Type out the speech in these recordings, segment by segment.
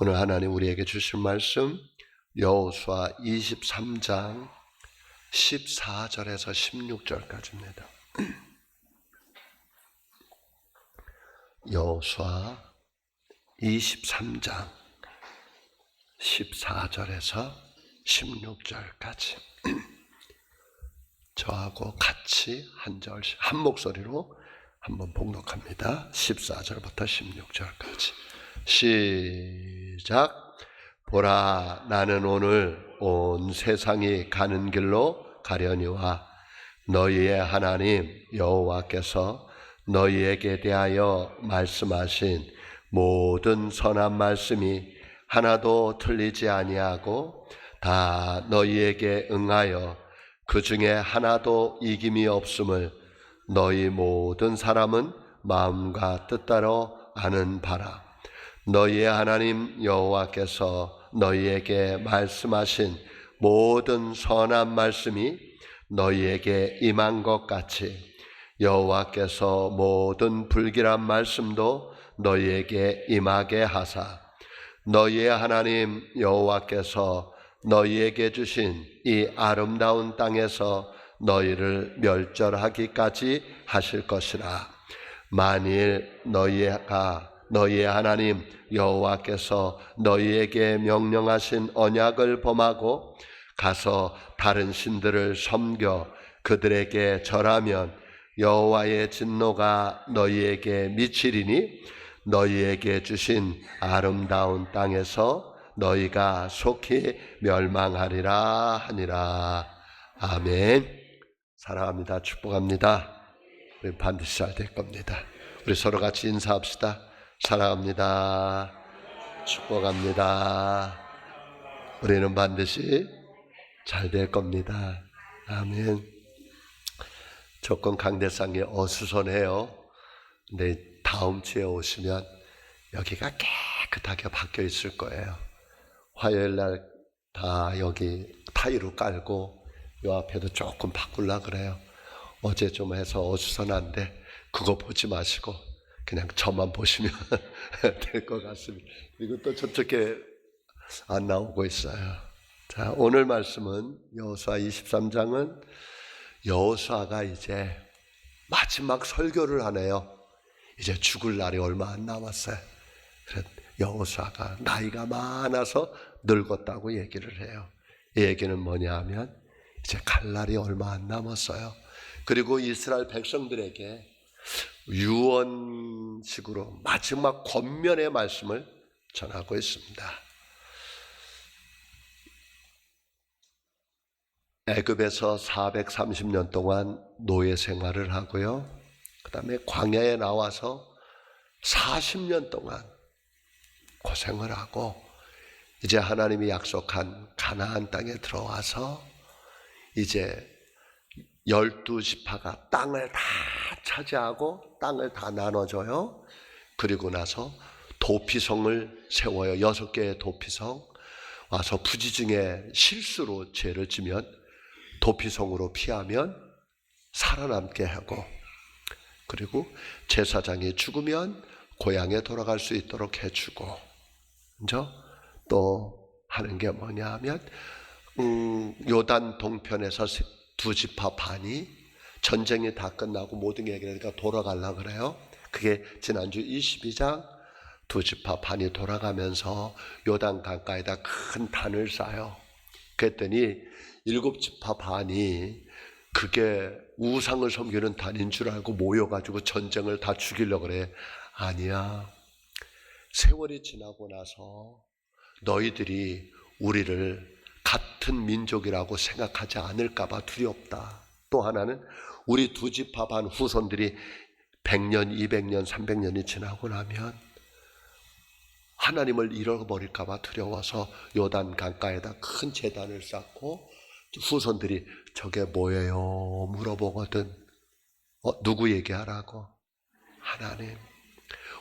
오늘 하나님 우리에게 주신 말씀 여호수아 23장 14절에서 16절까지입니다. 여호수아 23장 14절에서 16절까지 저하고 같이 한 절씩 한 목소리로 한번 봉독합니다. 14절부터 16절까지 시작. 보라, 나는 오늘 온 세상이 가는 길로 가려니와 너희의 하나님 여호와께서 너희에게 대하여 말씀하신 모든 선한 말씀이 하나도 틀리지 아니하고 다 너희에게 응하여 그 중에 하나도 이김이 없음을 너희 모든 사람은 마음과 뜻대로 아는 바라. 너희의 하나님 여호와께서 너희에게 말씀하신 모든 선한 말씀이 너희에게 임한 것 같이 여호와께서 모든 불길한 말씀도 너희에게 임하게 하사 너희의 하나님 여호와께서 너희에게 주신 이 아름다운 땅에서 너희를 멸절하기까지 하실 것이라. 만일 너희의 하나님 여호와께서 너희에게 명령하신 언약을 범하고 가서 다른 신들을 섬겨 그들에게 절하면 여호와의 진노가 너희에게 미치리니 너희에게 주신 아름다운 땅에서 너희가 속히 멸망하리라 하니라. 아멘. 사랑합니다. 축복합니다. 우리 반드시 잘 될 겁니다. 우리 서로 같이 인사합시다. 사랑합니다. 축복합니다. 우리는 반드시 잘 될 겁니다. 아멘. 조금 강대상이 어수선해요. 근데 다음 주에 오시면 여기가 깨끗하게 바뀌어 있을 거예요. 화요일 날 다 여기 타일로 깔고 요 앞에도 조금 바꾸려고 그래요. 어제 좀 해서 어수선한데 그거 보지 마시고 그냥 저만 보시면 될 것 같습니다. 이것도 저쪽에 안 나오고 있어요. 자, 오늘 말씀은 여호수아 23장은 여호수아가 이제 마지막 설교를 하네요. 이제 죽을 날이 얼마 안 남았어요. 그래서 여호수아가 나이가 많아서 늙었다고 얘기를 해요. 이 얘기는 뭐냐 하면 이제 갈 날이 얼마 안 남았어요. 그리고 이스라엘 백성들에게 유언식으로 마지막 권면의 말씀을 전하고 있습니다. 애굽에서 430년 동안 노예 생활을 하고요. 그 다음에 광야에 나와서 40년 동안 고생을 하고 이제 하나님이 약속한 가나안 땅에 들어와서 이제 12지파가 땅을 다 차지하고 땅을 다 나눠줘요. 그리고 나서 도피성을 세워요. 6개의 도피성. 와서 부지중에 실수로 죄를 지면 도피성으로 피하면 살아남게 하고, 그리고 제사장이 죽으면 고향에 돌아갈 수 있도록 해주고, 또 하는 게 뭐냐 하면 요단 동편에서 2지파 반이 전쟁이 다 끝나고 모든 게 해결되니까 돌아가려고 그래요. 그게 지난주 22장 2지파 반이 돌아가면서 요단 강가에다 큰 단을 쌓아요. 그랬더니 7지파 반이 그게 우상을 섬기는 단인 줄 알고 모여가지고 전쟁을 다 죽이려고 그래. 아니야. 세월이 지나고 나서 너희들이 우리를 같은 민족이라고 생각하지 않을까 봐 두렵다. 또 하나는 우리 2지파 반 후손들이 100년, 200년, 300년이 지나고 나면 하나님을 잃어버릴까 봐 두려워서 요단 강가에다 큰 제단을 쌓고 후손들이 저게 뭐예요? 물어보거든. 누구 얘기하라고? 하나님.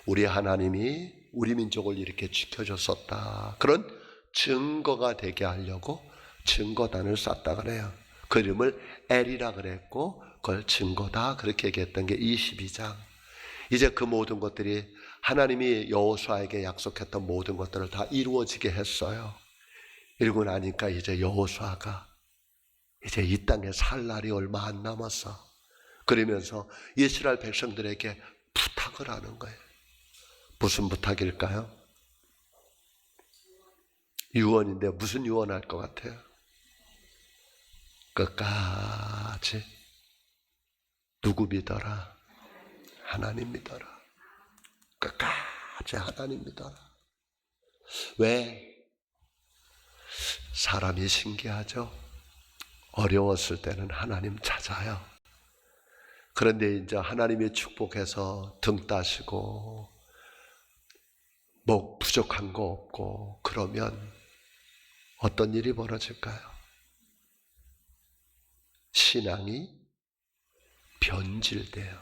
우리 하나님이 우리 민족을 이렇게 지켜줬었다. 그런 증거가 되게 하려고 증거단을 쌓다 그래요. 그 이름을 엘이라 그랬고 그걸 증거다 그렇게 얘기했던 게 22장. 이제 그 모든 것들이 하나님이 여호수아에게 약속했던 모든 것들을 다 이루어지게 했어요. 이러고 나니까 이제 여호수아가 이제 이 땅에 살 날이 얼마 안 남았어. 그러면서 이스라엘 백성들에게 부탁을 하는 거예요. 무슨 부탁일까요? 유언인데 무슨 유언할 것 같아요? 끝까지 누구 믿어라? 하나님 믿어라. 끝까지 하나님 믿어라. 왜? 사람이 신기하죠? 어려웠을 때는 하나님 찾아요. 그런데 이제 하나님이 축복해서 등 따시고 뭐 부족한 거 없고 그러면 어떤 일이 벌어질까요? 신앙이 변질돼요.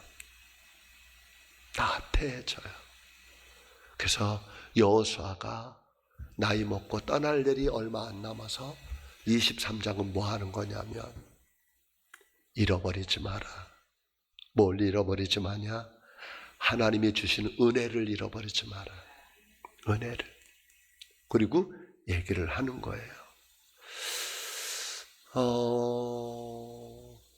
나태해져요. 그래서 여호수아가 나이 먹고 떠날 날이 얼마 안 남아서 23장은 뭐 하는 거냐면 잃어버리지 마라. 뭘 잃어버리지 마냐? 하나님이 주신 은혜를 잃어버리지 마라. 은혜를. 그리고 얘기를 하는 거예요.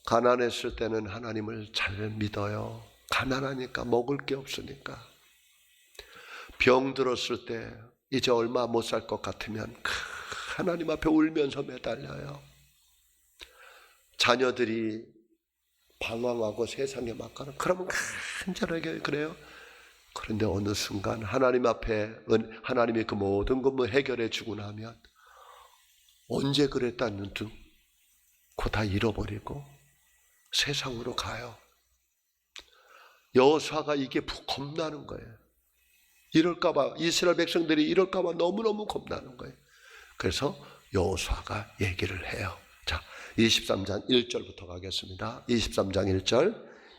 가난했을 때는 하나님을 잘 믿어요. 가난하니까 먹을 게 없으니까. 병 들었을 때 이제 얼마 못 살 것 같으면 하나님 앞에 울면서 매달려요. 자녀들이 방황하고 세상에 막 가는 그러면 간절하게 그래요. 그런데 어느 순간 하나님 앞에 하나님이 그 모든 것을 해결해 주고 나면 언제 그랬다는 둥 그거 다 잃어버리고 세상으로 가요. 여호수아가 이게 겁나는 거예요. 이럴까봐 이스라엘 백성들이 이럴까봐 너무너무 겁나는 거예요. 그래서 여호수아가 얘기를 해요. 자, 23장 1절부터 가겠습니다. 23장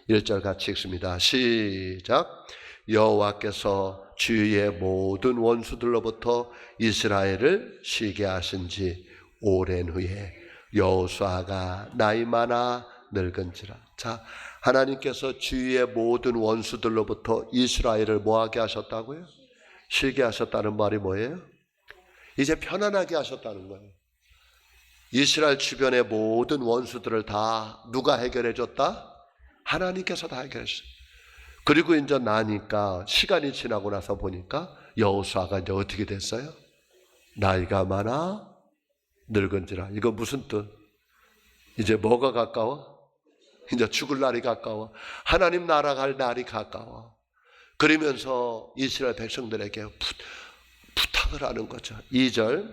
1절 같이 읽습니다. 시작. 여호와께서 주위의 모든 원수들로부터 이스라엘을 쉬게 하신 지 오랜 후에 여호수아가 나이 많아 늙은지라. 자, 하나님께서 주위의 모든 원수들로부터 이스라엘을 뭐하게 하셨다고요? 쉬게 하셨다는 말이 뭐예요? 이제 편안하게 하셨다는 거예요. 이스라엘 주변의 모든 원수들을 다 누가 해결해 줬다? 하나님께서 다 해결했어요. 그리고 이제 나니까 시간이 지나고 나서 보니까 여호수아가 이제 어떻게 됐어요? 나이가 많아 늙은지라. 이거 무슨 뜻? 이제 뭐가 가까워? 이제 죽을 날이 가까워. 하나님 나라 갈 날이 가까워. 그러면서 이스라엘 백성들에게 부탁을 하는 거죠. 2절.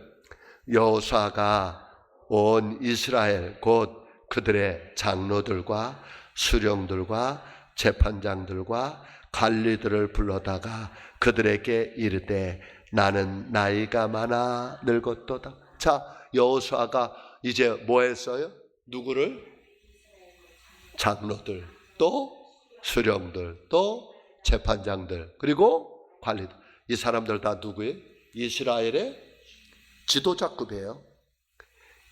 여호수아가 온 이스라엘 곧 그들의 장로들과 수령들과 재판장들과 관리들을 불러다가 그들에게 이르되 나는 나이가 많아 늙었도다. 자, 여호수아가 이제 뭐 했어요? 누구를? 장로들, 또 수령들, 또 재판장들, 그리고 관리들. 이 사람들 다 누구예요? 이스라엘의 지도자급이에요.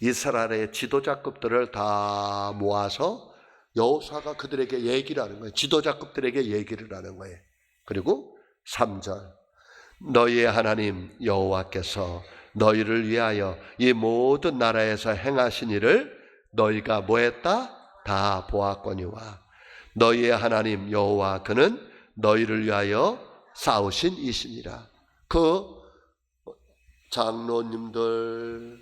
이스라엘의 지도자급들을 다 모아서 여호수아가 그들에게 얘기를 하는 거예요. 지도자급들에게 얘기를 하는 거예요. 그리고 3절. 너희의 하나님 여호와께서 너희를 위하여 이 모든 나라에서 행하신 일을 너희가 뭐 했다? 다 보았거니와 너희의 하나님 여호와 그는 너희를 위하여 싸우신 이시니라. 그 장로님들,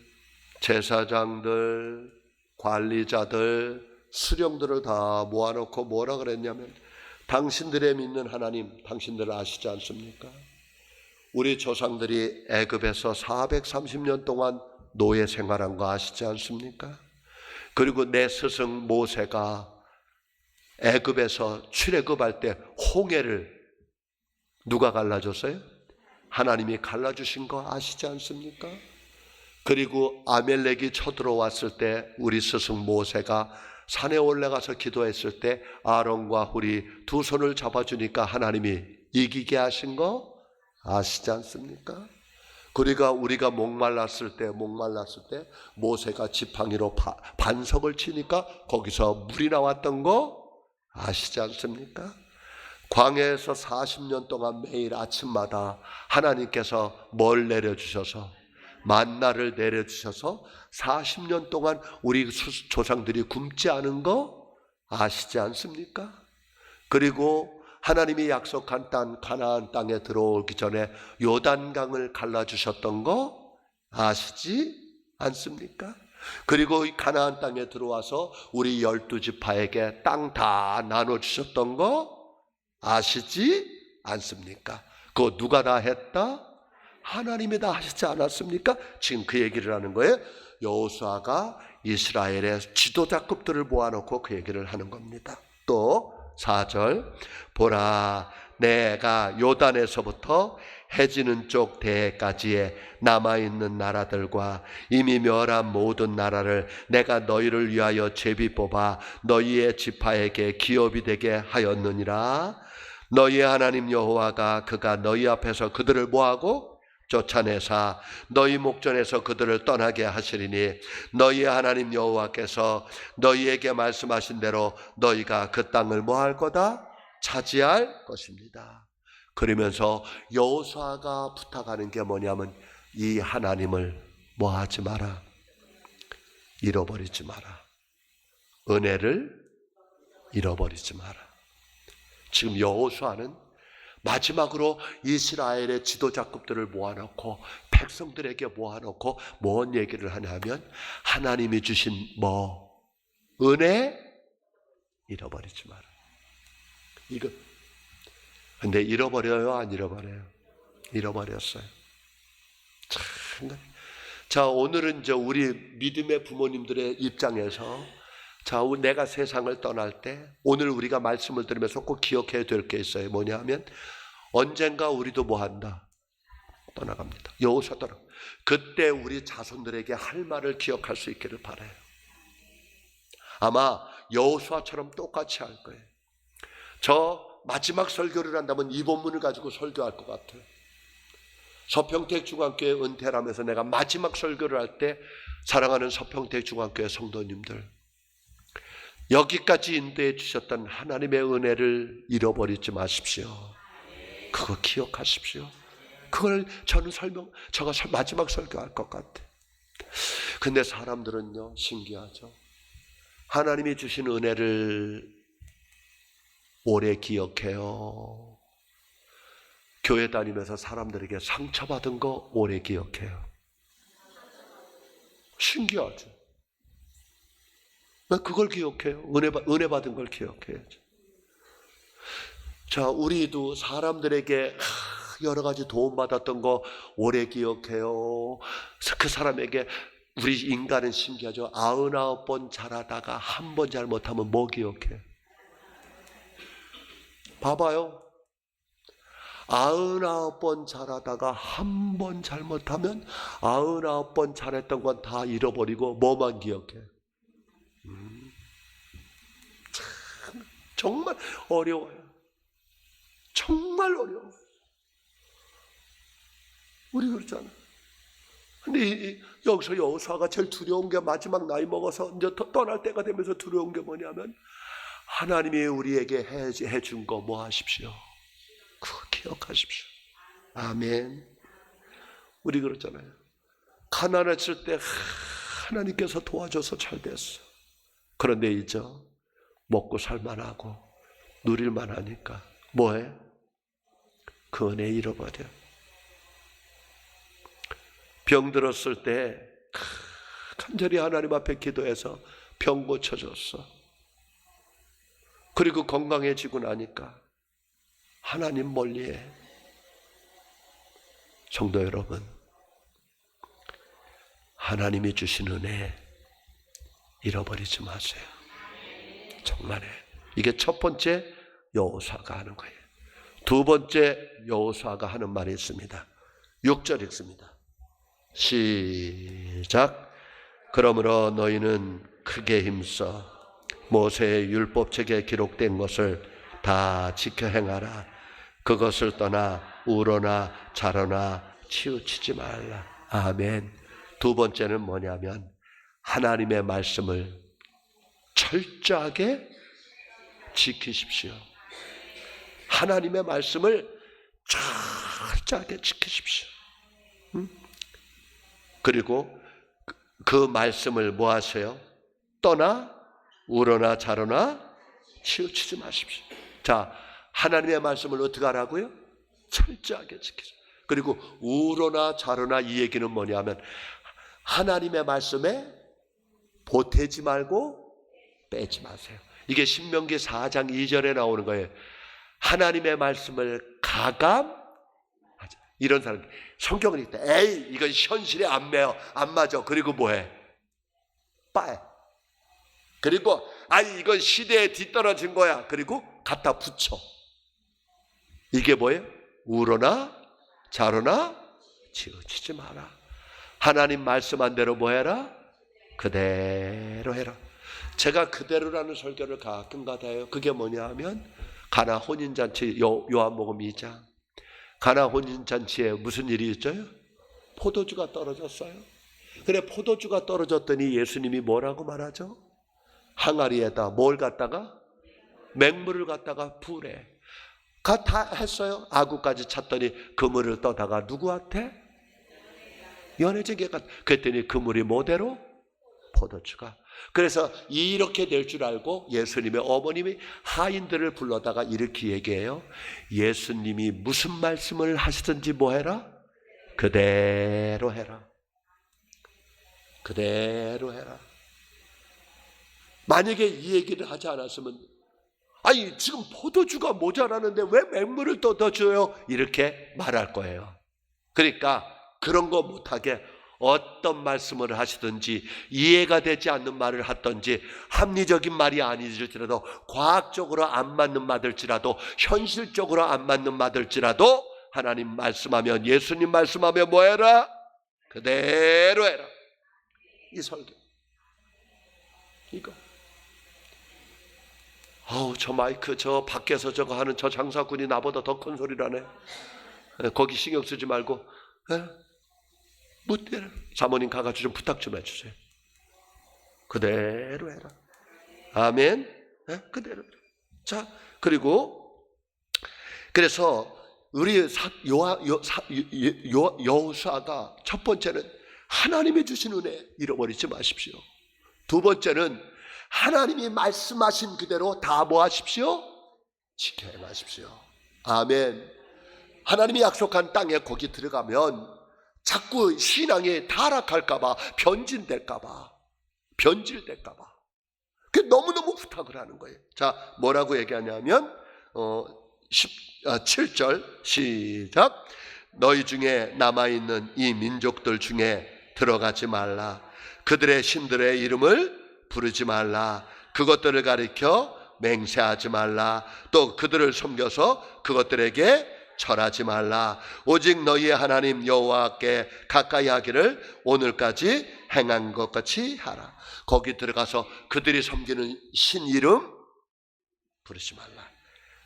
제사장들, 관리자들, 수령들을 다 모아놓고 뭐라 그랬냐면 당신들의 믿는 하나님 당신들 아시지 않습니까? 우리 조상들이 애굽에서 430년 동안 노예 생활한 거 아시지 않습니까? 그리고 내 스승 모세가 애굽에서 출애굽할 때 홍해를 누가 갈라줬어요? 하나님이 갈라주신 거 아시지 않습니까? 그리고 아멜렉이 쳐들어왔을 때 우리 스승 모세가 산에 올라가서 기도했을 때 아론과 훌이 두 손을 잡아주니까 하나님이 이기게 하신 거 아시지 않습니까? 그러니까 우리가 목말랐을 때 모세가 지팡이로 반석을 치니까 거기서 물이 나왔던 거 아시지 않습니까? 광야에서 40년 동안 매일 아침마다 하나님께서 뭘 내려주셔서, 만나를 내려주셔서 40년 동안 우리 조상들이 굶지 않은 거 아시지 않습니까? 그리고 하나님이 약속한 땅 가나안 땅에 들어오기 전에 요단강을 갈라주셨던 거 아시지 않습니까? 그리고 이 가나안 땅에 들어와서 우리 12지파에게 땅 다 나눠주셨던 거 아시지 않습니까? 그거 누가 다 했다? 하나님이 다 하시지 않았습니까? 지금 그 얘기를 하는 거예요. 여호수아가 이스라엘의 지도자급들을 모아놓고 그 얘기를 하는 겁니다. 또 4절, 보라, 내가 요단에서부터 해지는 쪽 대해까지의 남아있는 나라들과 이미 멸한 모든 나라를 내가 너희를 위하여 제비 뽑아 너희의 지파에게 기업이 되게 하였느니라. 너희의 하나님 여호와가 그가 너희 앞에서 그들을 뭐하고? 쫓아내사 너희 목전에서 그들을 떠나게 하시리니 너희의 하나님 여호와께서 너희에게 말씀하신 대로 너희가 그 땅을 뭐할 거다? 차지할 것입니다. 그러면서 여호수아가 부탁하는 게 뭐냐면 이 하나님을 뭐하지 마라, 잃어버리지 마라. 은혜를 잃어버리지 마라. 지금 여호수아는 마지막으로 이스라엘의 지도자급들을 모아놓고 백성들에게 모아놓고 뭔 얘기를 하냐면 하나님이 주신 은혜 잃어버리지 마라. 이거 근데 잃어버려요, 안 잃어버려요? 잃어버렸어요. 참. 자, 오늘은 이제 우리 믿음의 부모님들의 입장에서 내가 세상을 떠날 때 오늘 우리가 말씀을 들으면서 꼭 기억해야 될 게 있어요. 뭐냐면 언젠가 우리도 뭐한다? 떠나갑니다. 여호수아 떠나. 그때 우리 자손들에게 할 말을 기억할 수 있기를 바라요. 아마 여호수아처럼 똑같이 할 거예요. 저 마지막 설교를 한다면 이 본문을 가지고 설교할 것 같아요. 서평택 중앙교회 은퇴를 하면서 내가 마지막 설교를 할 때 사랑하는 서평택 중앙교회 성도님들, 여기까지 인도해 주셨던 하나님의 은혜를 잃어버리지 마십시오. 그거 기억하십시오. 그걸 저는 제가 마지막 설교할 것 같아. 근데 사람들은요, 신기하죠. 하나님이 주신 은혜를 오래 기억해요. 교회 다니면서 사람들에게 상처받은 거 오래 기억해요. 신기하죠. 왜 그걸 기억해요? 은혜 받은 걸 기억해야죠. 자, 우리도 사람들에게 여러 가지 도움받았던 거 오래 기억해요. 그 사람에게 우리 인간은 신기하죠. 99번 잘하다가 한 번 잘못하면 뭐 기억해? 봐봐요. 99번 잘하다가 한 번 잘못하면 99번 잘했던 건 다 잃어버리고 뭐만 기억해? 참, 정말 어려워요. 정말 어려워. 우리 그렇잖아. 근데 여기서 여호수아가 제일 두려운 게 마지막 나이 먹어서 이제 떠날 때가 되면서 두려운 게 뭐냐면 하나님이 우리에게 해준 거 뭐 하십시오? 그거 기억하십시오. 아멘. 우리 그렇잖아요. 가난했을 때 하나님께서 도와줘서 잘 됐어. 그런데 이제 먹고 살만하고 누릴만하니까 뭐해? 그 은혜 잃어버려. 병들었을 때 간절히 하나님 앞에 기도해서 병 고쳐줬어. 그리고 건강해지고 나니까 하나님 멀리해. 성도 여러분, 하나님이 주신 은혜 잃어버리지 마세요. 정말에. 이게 첫 번째 여호수아가 하는 거예요. 두 번째 여호수아가 하는 말이 있습니다. 6절 읽습니다. 시작. 그러므로 너희는 크게 힘써 모세의 율법책에 기록된 것을 다 지켜 행하라. 그것을 떠나 우러나 좌로나 치우치지 말라. 아멘. 두 번째는 뭐냐면 하나님의 말씀을 철저하게 지키십시오. 하나님의 말씀을 철저하게 지키십시오. 그리고 그 말씀을 뭐 하세요? 떠나 우러나 자러나 치우치지 마십시오. 자, 하나님의 말씀을 어떻게 하라고요? 철저하게 지키세요. 그리고 우러나 자러나 이 얘기는 뭐냐면 하나님의 말씀에 보태지 말고 빼지 마세요. 이게 신명기 4장 2절에 나오는 거예요. 하나님의 말씀을 가감하자. 이런 사람 성경을 읽을 때 에이 이건 현실에 안 매어 안 맞아. 그리고 뭐해? 빠해. 그리고 아니 이건 시대에 뒤떨어진 거야. 그리고 갖다 붙여. 이게 뭐예요? 우러나 자러나 치우치지 마라. 하나님 말씀한 대로 뭐 해라? 그대로 해라. 제가 그대로라는 설교를 가끔 가다요. 그게 뭐냐 하면 가나 혼인잔치 요한복음 2장 가나 혼인잔치에 무슨 일이 있어요? 포도주가 떨어졌어요. 그래 포도주가 떨어졌더니 예수님이 뭐라고 말하죠? 항아리에다 뭘 갖다가? 맹물을 갖다가 부으래. 다 했어요. 아구까지 찼더니 그 물을 떠다가 누구한테? 연회제게 갔다. 그랬더니 그 물이 뭐대로? 포도주가. 그래서 이렇게 될 줄 알고 예수님의 어머님이 하인들을 불러다가 이렇게 얘기해요. 예수님이 무슨 말씀을 하시든지 뭐 해라? 그대로 해라. 그대로 해라. 만약에 이 얘기를 하지 않았으면 아니 지금 포도주가 모자라는데 왜 맹물을 떠줘요? 이렇게 말할 거예요. 그러니까 그런 거 못하게 어떤 말씀을 하시든지 이해가 되지 않는 말을 하든지 합리적인 말이 아니질지라도 과학적으로 안 맞는 말일지라도 현실적으로 안 맞는 말일지라도 하나님 말씀하면 예수님 말씀하면 뭐 해라? 그대로 해라. 이 설교 이거 저 마이크 저 밖에서 저거 하는 저 장사꾼이 나보다 더 큰 소리라네. 거기 신경 쓰지 말고 묻대라. 사모님 가가지고 좀 부탁 좀 해주세요. 그대로 해라. 아멘. 그대로 해라. 자 그리고 그래서 우리 여호수아가 첫 번째는 하나님이 주신 은혜 잃어버리지 마십시오. 두 번째는 하나님이 말씀하신 그대로 다 뭐 하십시오? 지켜 가십시오. 아멘. 하나님이 약속한 땅에 거기 들어가면 자꾸 신앙이 타락할까봐 변질될까봐 그 너무너무 부탁을 하는 거예요. 자 뭐라고 얘기하냐면 7절 시작. 너희 중에 남아있는 이 민족들 중에 들어가지 말라. 그들의 신들의 이름을 부르지 말라. 그것들을 가리켜 맹세하지 말라. 또 그들을 섬겨서 그것들에게 절하지 말라. 오직 너희의 하나님 여호와께 가까이 하기를 오늘까지 행한 것 같이 하라. 거기 들어가서 그들이 섬기는 신 이름 부르지 말라.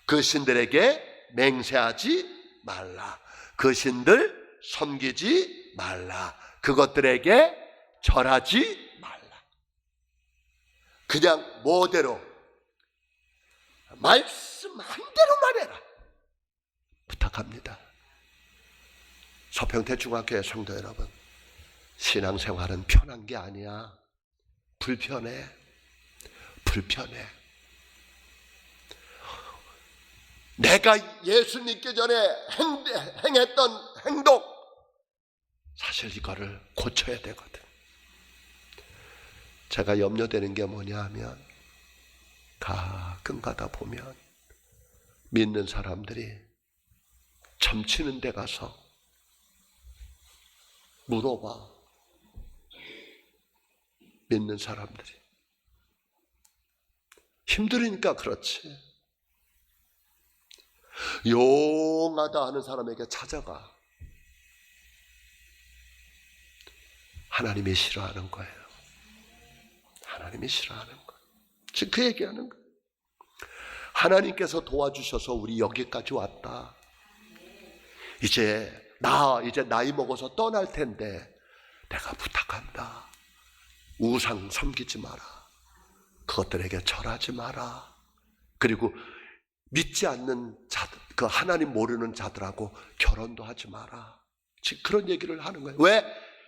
그 신들에게 맹세하지 말라. 그 신들 섬기지 말라. 그것들에게 절하지 말라. 그냥 뭐대로 말씀한 대로만 해라. 부탁합니다. 서평대중학교의 성도 여러분, 신앙생활은 편한 게 아니야. 불편해. 내가 예수 믿기 전에 행했던 행동, 사실 이거를 고쳐야 되거든. 제가 염려되는 게 뭐냐 하면 가끔 가다 보면 믿는 사람들이 점치는 데 가서 물어봐. 믿는 사람들이 힘들으니까 그렇지. 용하다 하는 사람에게 찾아가. 하나님이 싫어하는 거예요. 하나님이 싫어하는 거예요. 지금 그 얘기하는 거예요. 하나님께서 도와주셔서 우리 여기까지 왔다. 이제 나이 먹어서 떠날 텐데 내가 부탁한다. 우상 섬기지 마라. 그것들에게 절하지 마라. 그리고 믿지 않는 자들, 그 하나님 모르는 자들하고 결혼도 하지 마라. 지금 그런 얘기를 하는 거예요. 왜?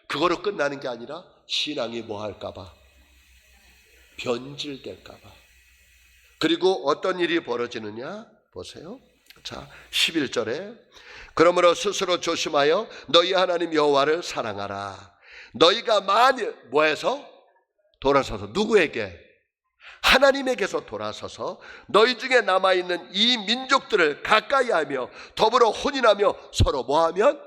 그거로 끝나는 게 아니라 신앙이 뭐 할까봐, 변질될까봐. 그리고 어떤 일이 벌어지느냐 보세요. 자, 11절에 그러므로 스스로 조심하여 너희 하나님 여호와를 사랑하라. 너희가 만일 뭐해서 돌아서서, 누구에게? 하나님에게서 돌아서서 너희 중에 남아있는 이 민족들을 가까이 하며 더불어 혼인하며 서로 뭐하면?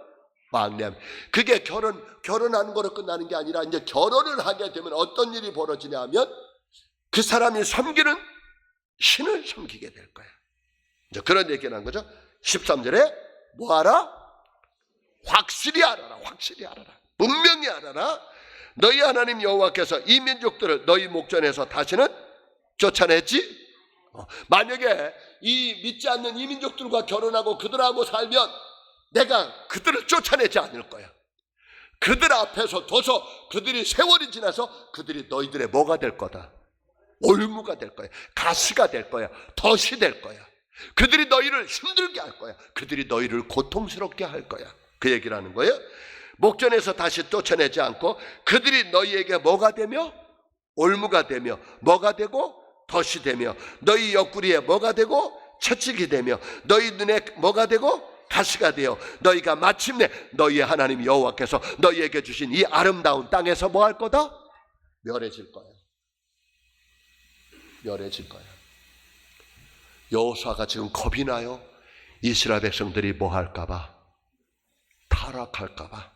왕래하면. 그게 결혼하는 거로 끝나는 게 아니라 이제 결혼을 하게 되면 어떤 일이 벌어지냐 하면 그 사람이 섬기는 신을 섬기게 될 거야. 이제 그런 얘기를 한 거죠. 13절에 뭐하라? 확실히 알아라. 확실히 알아라. 분명히 알아라. 너희 하나님 여호와께서 이 민족들을 너희 목전에서 다시는 쫓아냈지. 만약에 이 믿지 않는 이 민족들과 결혼하고 그들하고 살면 내가 그들을 쫓아내지 않을 거야. 그들 앞에서 둬서 그들이 세월이 지나서 그들이 너희들의 뭐가 될 거다? 올무가 될 거야. 가시가 될 거야. 덫이 될 거야. 그들이 너희를 힘들게 할 거야. 그들이 너희를 고통스럽게 할 거야. 그 얘기를 하는 거예요. 목전에서 다시 쫓아내지 않고 그들이 너희에게 뭐가 되며? 올무가 되며, 뭐가 되고? 덫이 되며, 너희 옆구리에 뭐가 되고? 채찍이 되며, 너희 눈에 뭐가 되고? 가시가 되어 너희가 마침내 너희 하나님 여호와께서 너희에게 주신 이 아름다운 땅에서 뭐 할 거다? 멸해질 거야. 멸해질 거야. 여호수아가 지금 겁이 나요. 이스라엘 백성들이 뭐 할까봐, 타락할까봐.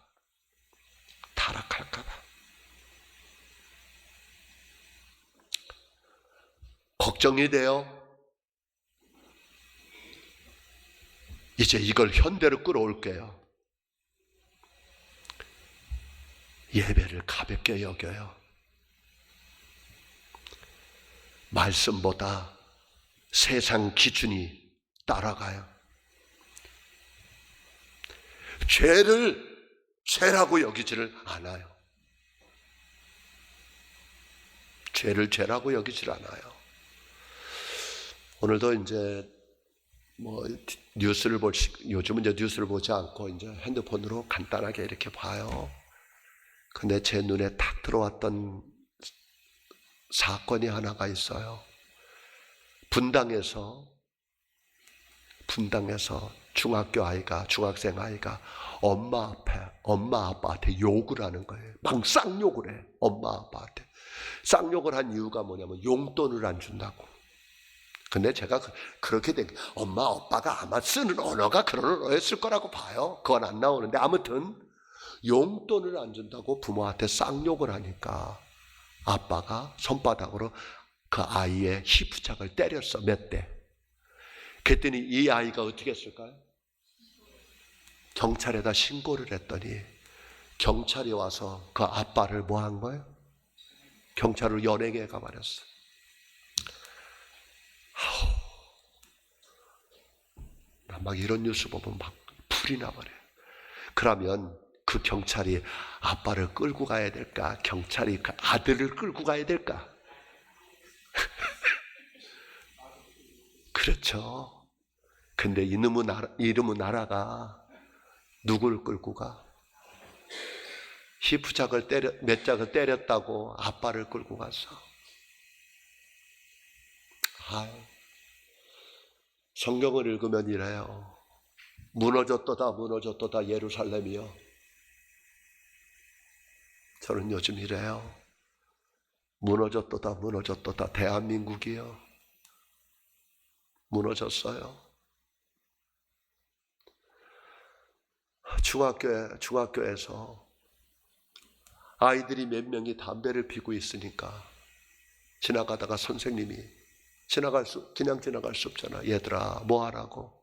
걱정이 돼요. 이제 이걸 현대로 끌어올게요. 예배를 가볍게 여겨요. 말씀보다 세상 기준이 따라가요. 죄를 죄라고 여기지를 않아요. 죄를 죄라고 여기질 않아요. 오늘도 이제 뉴스를 요즘은 이제 뉴스를 보지 않고 이제 핸드폰으로 간단하게 이렇게 봐요. 근데 제 눈에 탁 들어왔던 사건이 하나가 있어요. 분당에서 중학생 아이가 엄마 아빠한테 욕을 하는 거예요. 막 쌍욕을 해. 엄마 아빠한테. 쌍욕을 한 이유가 뭐냐면 용돈을 안 준다고. 근데 제가 그렇게 된 엄마 아빠가 아마 쓰는 언어가 그런 언어였을 거라고 봐요. 그건 안 나오는데 아무튼 용돈을 안 준다고 부모한테 쌍욕을 하니까 아빠가 손바닥으로 그 아이의 히프짝을 때렸어. 몇 대. 그랬더니 이 아이가 어떻게 했을까요? 경찰에다 신고를 했더니 경찰이 와서 그 아빠를 뭐 한 거예요? 경찰을 연행해 가버렸어. 나 막 이런 뉴스 보면 막 불이 나버려요. 그러면 그 경찰이 아빠를 끌고 가야 될까? 경찰이 그 아들을 끌고 가야 될까? 그렇죠. 근데 이름은 나라가 누구를 끌고 가? 몇 짝을 때렸다고 아빠를 끌고 갔어. 성경을 읽으면 이래요. 무너졌도다 예루살렘이요. 저는 요즘 이래요. 무너졌도다 대한민국이요. 무너졌어요. 중학교에서 아이들이 몇 명이 담배를 피고 있으니까 지나가다가 선생님이 그냥 지나갈 수 없잖아. 얘들아, 뭐 하라고?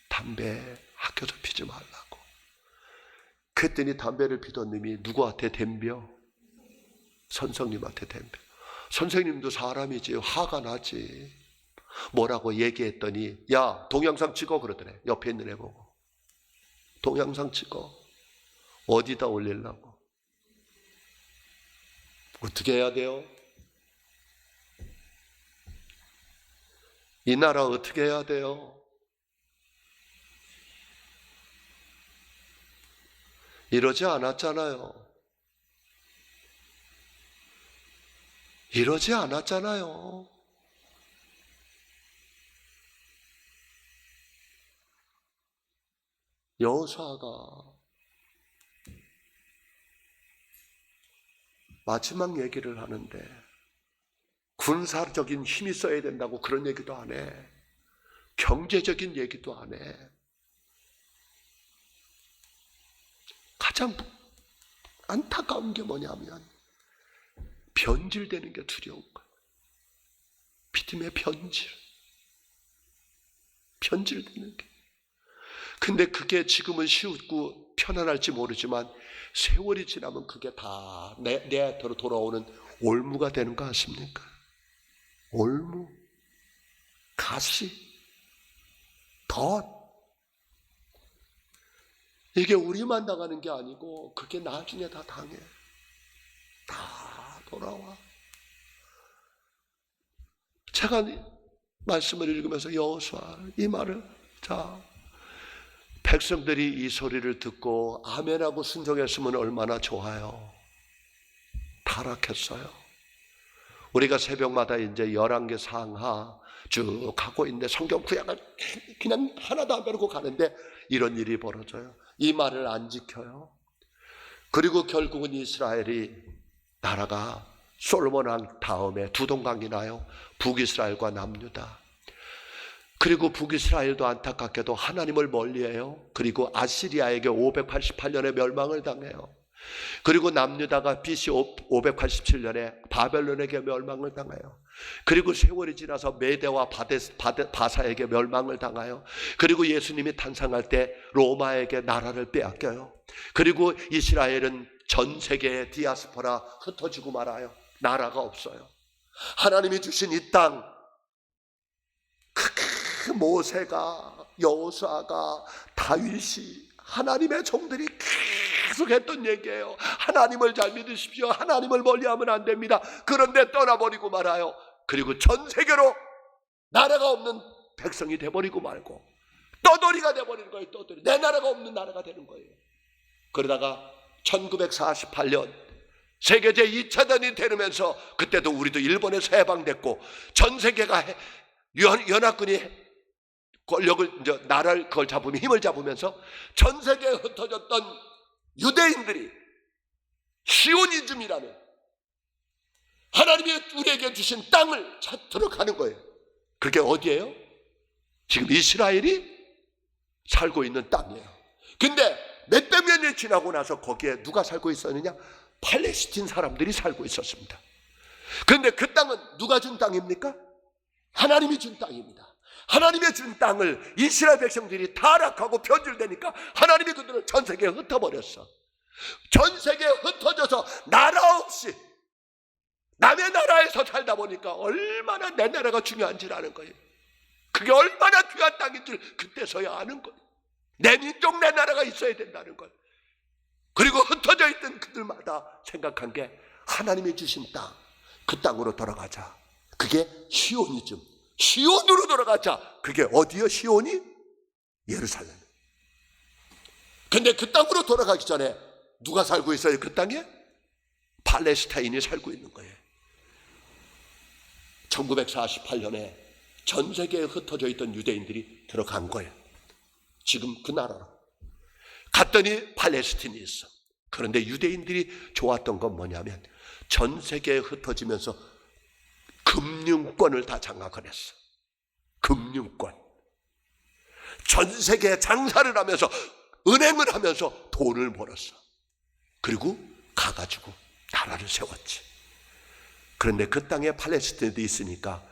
담배 학교에서 피지 말라고. 그랬더니 담배를 피던 놈이 누구한테 덤벼? 선생님한테 덤벼. 선생님도 사람이지, 화가 나지. 뭐라고 얘기했더니 야, 동영상 찍어 그러더래. 옆에 있는 애 보고. 동영상 찍어. 어디다 올리려고? 어떻게 해야 돼요? 이 나라 어떻게 해야 돼요? 이러지 않았잖아요. 이러지 않았잖아요. 여호수아가 마지막 얘기를 하는데 군사적인 힘이 써야 된다고 그런 얘기도 안 해. 경제적인 얘기도 안 해. 가장 안타까운 게 뭐냐면 변질되는 게 두려운 거예요. 믿음의 변질되는 게. 근데 그게 지금은 쉽고 편안할지 모르지만 세월이 지나면 그게 다 내한테로 돌아오는 올무가 되는 거 아십니까? 올무, 가시, 덧. 이게 우리만 당하는 게 아니고 그게 나중에 다 당해. 다 돌아와. 제가 말씀을 읽으면서 여호수아 이 말을, 자, 백성들이 이 소리를 듣고 아멘하고 순종했으면 얼마나 좋아요. 타락했어요. 우리가 새벽마다 이제 열왕기 상하 쭉 가고 있는데 성경 구약을 그냥 하나도 안 빼놓고 가는데 이런 일이 벌어져요. 이 말을 안 지켜요. 그리고 결국은 이스라엘이 나라가 솔로몬 왕 다음에 두 동강이 나요. 북이스라엘과 남유다. 그리고 북이스라엘도 안타깝게도 하나님을 멀리해요. 그리고 아시리아에게 588년에 멸망을 당해요. 그리고 남유다가 BC 587년에 바벨론에게 멸망을 당해요. 그리고 세월이 지나서 메대와 바사에게 멸망을 당해요. 그리고 예수님이 탄생할 때 로마에게 나라를 빼앗겨요. 그리고 이스라엘은 전 세계의 디아스포라 흩어지고 말아요. 나라가 없어요. 하나님이 주신 이 땅, 모세가, 여호수아가, 다윗이, 하나님의 종들이 계속 했던 얘기예요. 하나님을 잘 믿으십시오. 하나님을 멀리하면 안 됩니다. 그런데 떠나버리고 말아요. 그리고 전 세계로 나라가 없는 백성이 돼버리고 말고 떠돌이가 돼버리는 거예요. 떠돌이. 내 나라가 없는 나라가 되는 거예요. 그러다가 1948년 세계 제2차 대전이 되면서, 그때도 우리도 일본에서 해방됐고 전 세계가 연합군이 권력을, 나라를 그걸 잡으면, 힘을 잡으면서 전 세계에 흩어졌던 유대인들이 시오니즘이라는 하나님이 우리에게 주신 땅을 찾도록 하는 거예요. 그게 어디예요? 지금 이스라엘이 살고 있는 땅이에요. 근데 몇백 년이 지나고 나서 거기에 누가 살고 있었느냐? 팔레스틴 사람들이 살고 있었습니다. 그런데 그 땅은 누가 준 땅입니까? 하나님이 준 땅입니다. 하나님이 준 땅을 이스라엘 백성들이 타락하고 변질되니까 하나님이 그들을 전 세계에 흩어버렸어. 전 세계에 흩어져서 나라 없이 남의 나라에서 살다 보니까 얼마나 내 나라가 중요한지를 아는 거예요. 그게 얼마나 귀한 땅인 줄 그때서야 아는 거예요. 내 민족, 내 나라가 있어야 된다는 걸. 그리고 흩어져 있던 그들마다 생각한 게 하나님이 주신 땅, 그 땅으로 돌아가자. 그게 시온이즘. 시온으로 돌아가자. 그게 어디요? 시온이? 예루살렘. 근데 그 땅으로 돌아가기 전에 누가 살고 있어요? 그 땅에? 팔레스타인이 살고 있는 거예요. 1948년에 전 세계에 흩어져 있던 유대인들이 들어간 거예요. 지금 그 나라로. 갔더니 팔레스틴이 있어. 그런데 유대인들이 좋았던 건 뭐냐면 전 세계에 흩어지면서 금융권을 다 장악을 했어. 금융권. 전 세계에 장사를 하면서, 은행을 하면서 돈을 벌었어. 그리고 가가지고 나라를 세웠지. 그런데 그 땅에 팔레스틴도 있으니까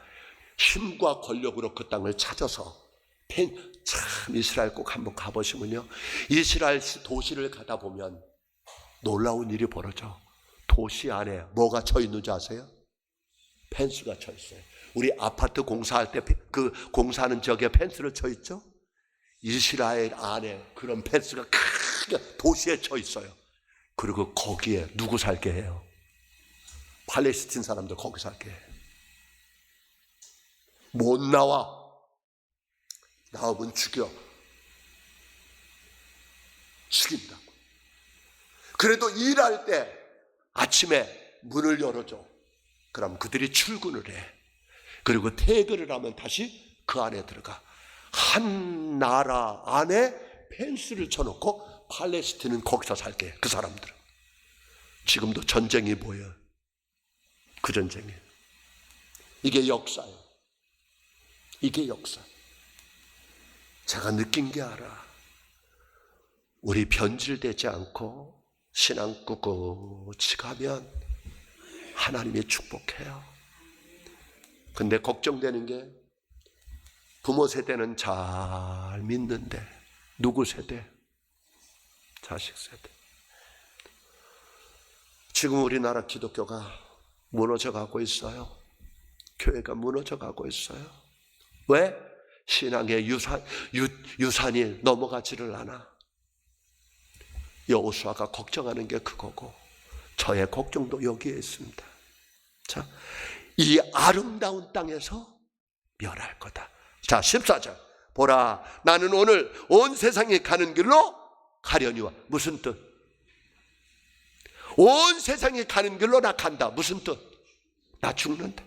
힘과 권력으로 그 땅을 찾아서, 참 이스라엘 꼭 한번 가보시면요, 이스라엘 도시를 가다 보면 놀라운 일이 벌어져. 도시 안에 뭐가 쳐 있는 줄 아세요? 펜스가 쳐 있어요. 우리 아파트 공사할 때 그 공사하는 지역에 펜스를 쳐 있죠? 이스라엘 안에 그런 펜스가 크게 도시에 쳐 있어요. 그리고 거기에 누구 살게 해요? 팔레스틴 사람들 거기 살게 해요. 못 나와. 나오면 죽인다고. 그래도 일할 때 아침에 문을 열어줘. 그럼 그들이 출근을 해. 그리고 퇴근을 하면 다시 그 안에 들어가. 한 나라 안에 펜스를 쳐놓고 팔레스틴은 거기서 살게. 그 사람들은. 지금도 전쟁이 보여. 그 전쟁이. 이게 역사예요. 이게 역사. 제가 느낀 게 알아. 우리 변질되지 않고 신앙 꿋꿋이 가면 하나님이 축복해요. 근데 걱정되는 게 부모 세대는 잘 믿는데 누구 세대? 자식 세대. 지금 우리나라 기독교가 무너져가고 있어요. 교회가 무너져가고 있어요. 왜? 신앙의 유산이 넘어가지를 않아. 여호수아가 걱정하는 게 그거고 저의 걱정도 여기에 있습니다. 자, 이 아름다운 땅에서 멸할 거다. 자, 14절 보라, 나는 오늘 온 세상에 가는 길로 가려니와. 무슨 뜻? 온 세상에 가는 길로 나 간다. 무슨 뜻? 나 죽는다.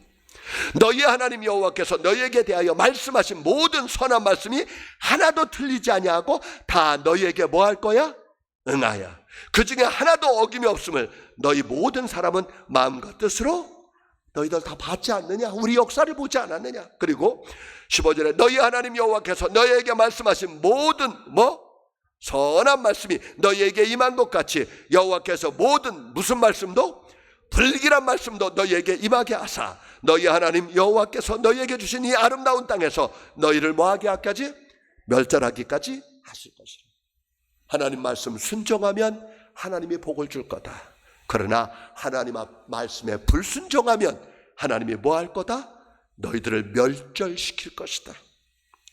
너희 하나님 여호와께서 너희에게 대하여 말씀하신 모든 선한 말씀이 하나도 틀리지 아니하고 다 너희에게 뭐 할 거야? 응하여. 그 중에 하나도 어김이 없음을 너희 모든 사람은 마음과 뜻으로 너희들 다 봤지 않느냐? 우리 역사를 보지 않았느냐? 그리고 15절에 너희 하나님 여호와께서 너희에게 말씀하신 모든 선한 말씀이 너희에게 임한 것 같이 여호와께서 모든 무슨 말씀도 불길한 말씀도 너희에게 임하게 하사 너희 하나님 여호와께서 너희에게 주신 이 아름다운 땅에서 너희를 뭐하게 하기까지? 멸절하기까지 하실 것이라. 하나님 말씀 순종하면 하나님이 복을 줄 거다. 그러나 하나님 말씀에 불순종하면 하나님이 뭐 할 거다? 너희들을 멸절시킬 것이다.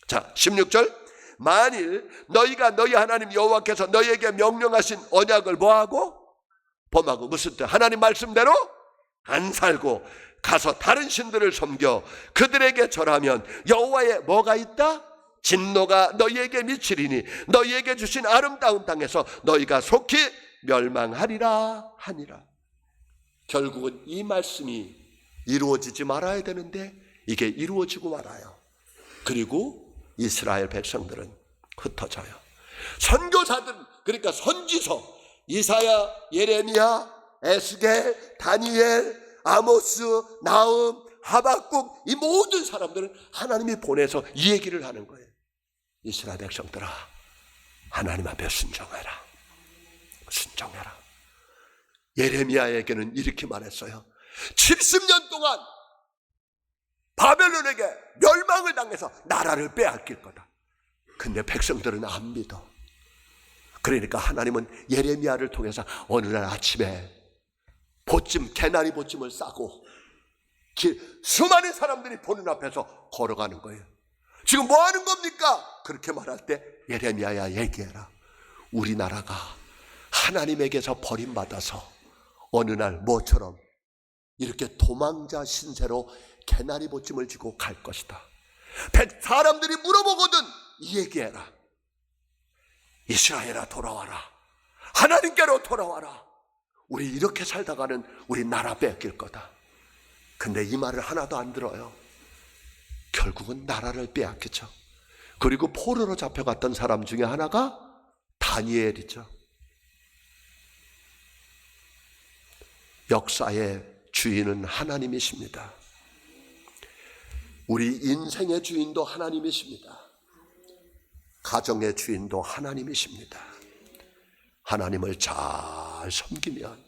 자, 16절 만일 너희가 너희 하나님 여호와께서 너희에게 명령하신 언약을 뭐하고? 범하고. 무슨 뜻? 하나님 말씀대로 안 살고 가서 다른 신들을 섬겨 그들에게 절하면 여호와의 뭐가 있다? 진노가 너희에게 미치리니 너희에게 주신 아름다운 땅에서 너희가 속히 멸망하리라 하니라. 결국은 이 말씀이 이루어지지 말아야 되는데 이게 이루어지고 말아요. 그리고 이스라엘 백성들은 흩어져요. 선교사들, 그러니까 선지서 이사야, 예레미야, 에스겔, 다니엘, 아모스, 나음, 하박국, 이 모든 사람들은 하나님이 보내서 이 얘기를 하는 거예요. 이스라엘 백성들아, 하나님 앞에 순종해라. 순종해라. 예레미야에게는 이렇게 말했어요. 70년 동안 바벨론에게 멸망을 당해서 나라를 빼앗길 거다. 근데 백성들은 안 믿어. 그러니까 하나님은 예레미야를 통해서 어느 날 아침에 개나리 보찜을 싸고 수많은 사람들이 보는 앞에서 걸어가는 거예요. 지금 뭐 하는 겁니까? 그렇게 말할 때 예레미야야 얘기해라. 우리나라가 하나님에게서 버림받아서 어느 날 뭐처럼 이렇게 도망자 신세로 개나리 보찜을 지고 갈 것이다. 사람들이 물어보거든 이 얘기해라. 이스라엘아 돌아와라. 하나님께로 돌아와라. 우리 이렇게 살다가는 우리 나라 뺏길 거다. 근데 이 말을 하나도 안 들어요. 결국은 나라를 빼앗기죠. 그리고 포로로 잡혀갔던 사람 중에 하나가 다니엘이죠. 역사의 주인은 하나님이십니다. 우리 인생의 주인도 하나님이십니다. 가정의 주인도 하나님이십니다. 하나님을 잘 섬기면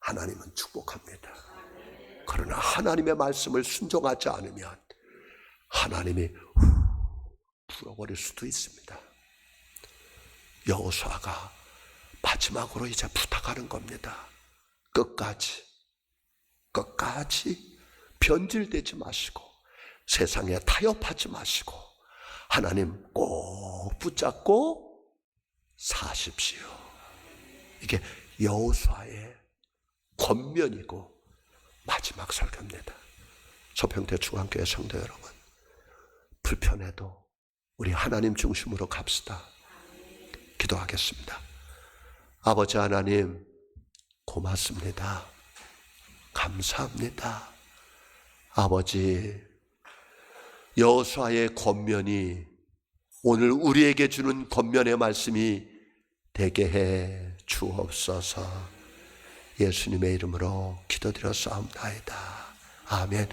하나님은 축복합니다. 그러나 하나님의 말씀을 순종하지 않으면 하나님이 풀어버릴 수도 있습니다. 여호수아가 마지막으로 이제 부탁하는 겁니다. 끝까지 변질되지 마시고 세상에 타협하지 마시고 하나님 꼭 붙잡고 사십시오. 이게 여호수아의 권면이고 마지막 설교입니다. 서평대 중앙교회 성도 여러분, 불편해도 우리 하나님 중심으로 갑시다. 기도하겠습니다. 아버지 하나님, 고맙습니다. 감사합니다. 아버지, 여호수아의 권면이 오늘 우리에게 주는 권면의 말씀이 되게 해 주옵소서. 예수님의 이름으로 기도드렸사옵나이다. 아멘.